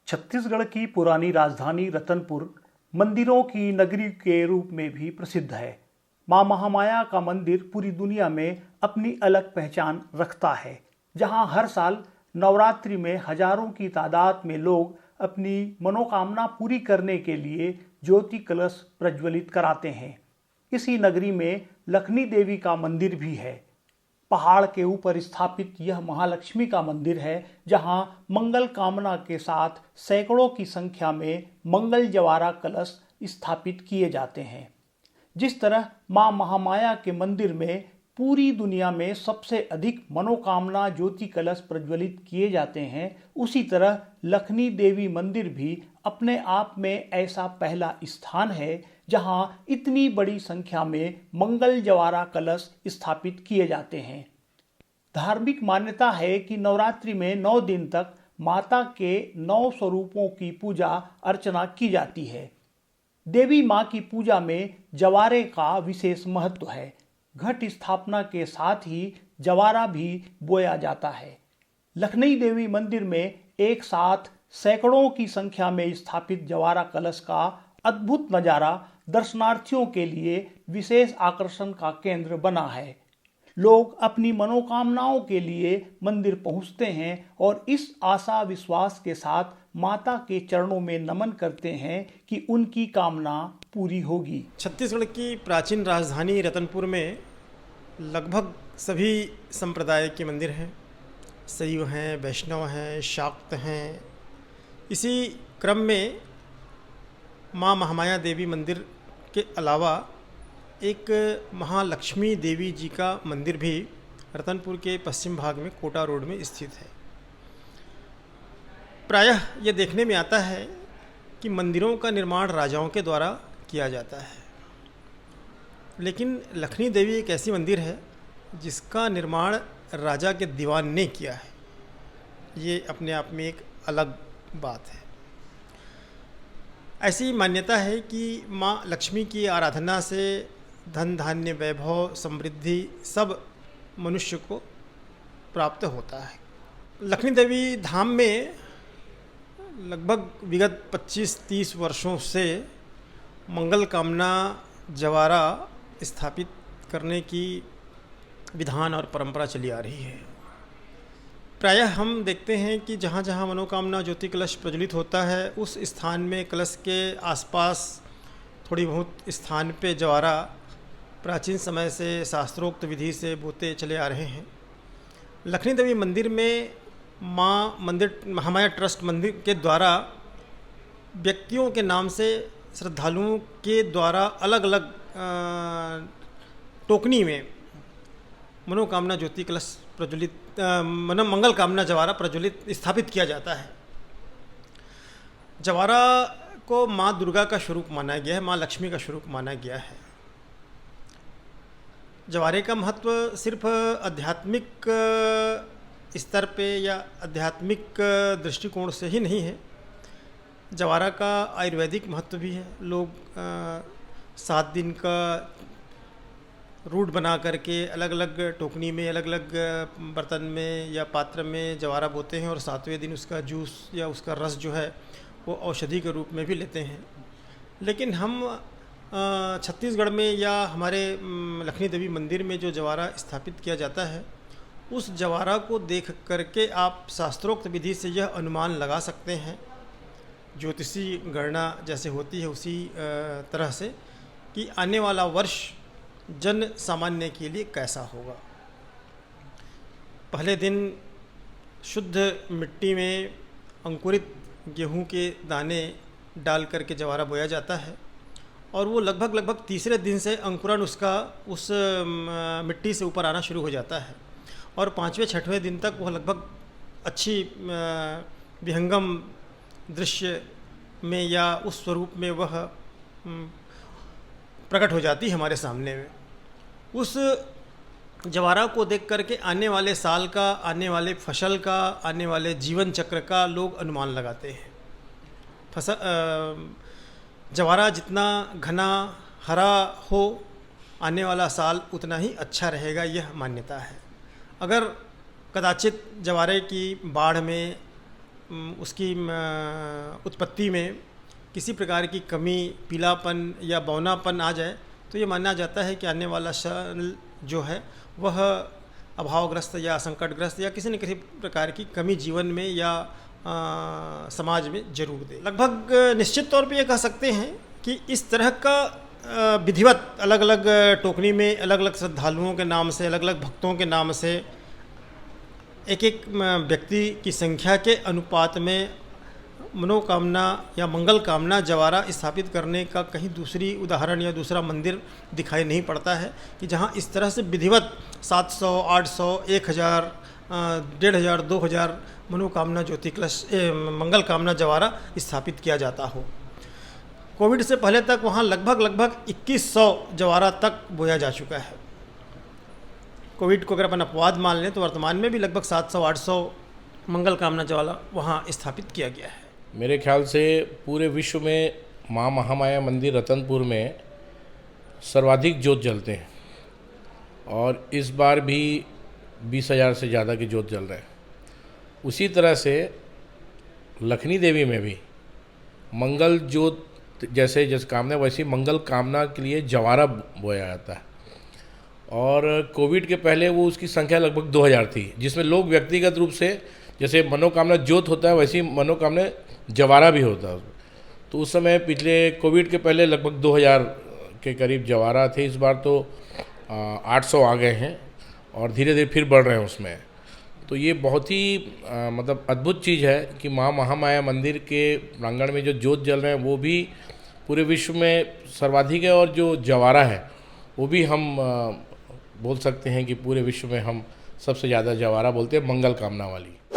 छत्तीसगढ़ की पुरानी राजधानी रतनपुर मंदिरों की नगरी के रूप में भी प्रसिद्ध है। मां महामाया का मंदिर पूरी दुनिया में अपनी अलग पहचान रखता है, जहां हर साल नवरात्रि में हजारों की तादाद में लोग अपनी मनोकामना पूरी करने के लिए ज्योति कलश प्रज्वलित कराते हैं। इसी नगरी में लखनी देवी का मंदिर भी है। पहाड़ के ऊपर स्थापित यह महालक्ष्मी का मंदिर है, जहां मंगल कामना के साथ सैकड़ों की संख्या में मंगल जवारा कलश स्थापित किए जाते हैं। जिस तरह मां महामाया के मंदिर में पूरी दुनिया में सबसे अधिक मनोकामना ज्योति कलश प्रज्वलित किए जाते हैं, उसी तरह लखनी देवी मंदिर भी अपने आप में ऐसा पहला स्थान है जहां इतनी बड़ी संख्या में मंगल जवारा कलश स्थापित किए जाते हैं। धार्मिक मान्यता है कि नवरात्रि में 9 दिन तक माता के 9 स्वरूपों की पूजा अर्चना की जाती है। देवी माँ की पूजा में जवारे का विशेष महत्व है। घट स्थापना के साथ ही जवारा भी बोया जाता है। लखनई देवी मंदिर में एक साथ सैकड़ों की संख्या में स्थापित जवारा कलश का अद्भुत नज़ारा दर्शनार्थियों के लिए विशेष आकर्षण का केंद्र बना है। लोग अपनी मनोकामनाओं के लिए मंदिर पहुंचते हैं और इस आशा विश्वास के साथ माता के चरणों में नमन करते हैं कि उनकी कामना पूरी होगी। छत्तीसगढ़ की प्राचीन राजधानी रतनपुर में लगभग सभी संप्रदाय के मंदिर हैं। शैव हैं, वैष्णव हैं, शाक्त हैं। इसी क्रम में मां महामाया देवी मंदिर के अलावा एक महालक्ष्मी देवी जी का मंदिर भी रतनपुर के पश्चिम भाग में कोटा रोड में स्थित है। प्रायः ये देखने में आता है कि मंदिरों का निर्माण राजाओं के द्वारा किया जाता है, लेकिन लखनी देवी एक ऐसी मंदिर है जिसका निर्माण राजा के दीवान ने किया है। ये अपने आप में एक अलग बात है। ऐसी मान्यता है कि माँ लक्ष्मी की आराधना से धन धान्य वैभव समृद्धि सब मनुष्य को प्राप्त होता है। लखनी देवी धाम में लगभग विगत 25-30 वर्षों से मंगल कामना जवारा स्थापित करने की विधान और परंपरा चली आ रही है। प्रायः हम देखते हैं कि जहाँ जहाँ मनोकामना ज्योति कलश प्रज्वलित होता है, उस स्थान में कलश के आसपास थोड़ी बहुत स्थान पे जवारा प्राचीन समय से शास्त्रोक्त विधि से बोते चले आ रहे हैं। लखनी देवी मंदिर में माँ मंदिर महामाया ट्रस्ट मंदिर के द्वारा व्यक्तियों के नाम से श्रद्धालुओं के द्वारा अलग अलग टोकनी में मनोकामना ज्योति कलश प्रज्वलित मंगल कामना जवारा प्रज्वलित स्थापित किया जाता है। जवारा को माँ दुर्गा का स्वरूप माना गया है, माँ लक्ष्मी का स्वरूप माना गया है। जवारे का महत्व सिर्फ आध्यात्मिक स्तर पे या आध्यात्मिक दृष्टिकोण से ही नहीं है। जवारा का आयुर्वेदिक महत्व भी है। लोग 7 दिन का रूट बना करके अलग अलग टोकनी में, अलग अलग बर्तन में या पात्र में जवारा बोते हैं और 7वें दिन उसका जूस या उसका रस जो है वो औषधि के रूप में भी लेते हैं। लेकिन हम छत्तीसगढ़ में या हमारे लखनी देवी मंदिर में जो जवारा स्थापित किया जाता है, उस जवारा को देख करके आप शास्त्रोक्त विधि से यह अनुमान लगा सकते हैं, ज्योतिषी गणना जैसे होती है उसी तरह से, कि आने वाला वर्ष जन सामान्य के लिए कैसा होगा। पहले दिन शुद्ध मिट्टी में अंकुरित गेहूं के दाने डाल करके जवारा बोया जाता है और वो लगभग तीसरे दिन से अंकुरन उसका उस मिट्टी से ऊपर आना शुरू हो जाता है और 5वें-6वें दिन तक वह लगभग अच्छी विहंगम दृश्य में या उस स्वरूप में वह प्रकट हो जाती है हमारे सामने में। उस जवारा को देख करके आने वाले साल का, आने वाले फसल का, आने वाले जीवन चक्र का लोग अनुमान लगाते हैं। जवारा जितना घना हरा हो, आने वाला साल उतना ही अच्छा रहेगा, यह मान्यता है। अगर कदाचित जवारे की बाढ़ में उसकी उत्पत्ति में किसी प्रकार की कमी, पीलापन या बौनापन आ जाए तो ये माना जाता है कि आने वाला साल जो है वह अभावग्रस्त या संकटग्रस्त या किसी न किसी प्रकार की कमी जीवन में या समाज में जरूर दे। लगभग निश्चित तौर पे ये कह सकते हैं कि इस तरह का विधिवत अलग अलग टोकरी में अलग अलग श्रद्धालुओं के नाम से, अलग अलग भक्तों के नाम से एक एक व्यक्ति की संख्या के अनुपात में मनोकामना या मंगल कामना जवारा स्थापित करने का कहीं दूसरी उदाहरण या दूसरा मंदिर दिखाई नहीं पड़ता है कि जहां इस तरह से विधिवत 700, 800, 1000, 1500, 2000 मनोकामना ज्योति कलश मंगल कामना जवारा स्थापित किया जाता हो। कोविड से पहले तक वहां लगभग 2100 जवारा तक बोया जा चुका है। कोविड को अगर अपन अपवाद मान लें तो वर्तमान में भी लगभग 700-800 मंगल कामना ज्वाला वहां स्थापित किया गया है। मेरे ख्याल से पूरे विश्व में माँ महामाया मंदिर रतनपुर में सर्वाधिक जोत जलते हैं और इस बार भी 20,000 से ज़्यादा की जोत जल रहे हैं। उसी तरह से लखनी देवी में भी मंगल जोत जैसे कामना, वैसी मंगल कामना के लिए जवारा बोया जाता है और कोविड के पहले वो उसकी संख्या लगभग 2000 थी, जिसमें लोग व्यक्तिगत रूप से जैसे मनोकामना जोत होता है वैसी मनोकामना जवारा भी होता है। तो उस समय पिछले कोविड के पहले लगभग 2000 के करीब जवारा थे। इस बार तो 800 आ गए हैं और धीरे धीरे फिर बढ़ रहे हैं उसमें। तो ये बहुत ही मतलब अद्भुत चीज़ है कि माँ महामाया मंदिर के प्रांगण में जो जोत जल रहे हैं वो भी पूरे विश्व में सर्वाधिक है और जो जवारा है वो भी हम बोल सकते हैं कि पूरे विश्व में हम सबसे ज़्यादा जवारा बोलते हैं मंगल कामना वाली।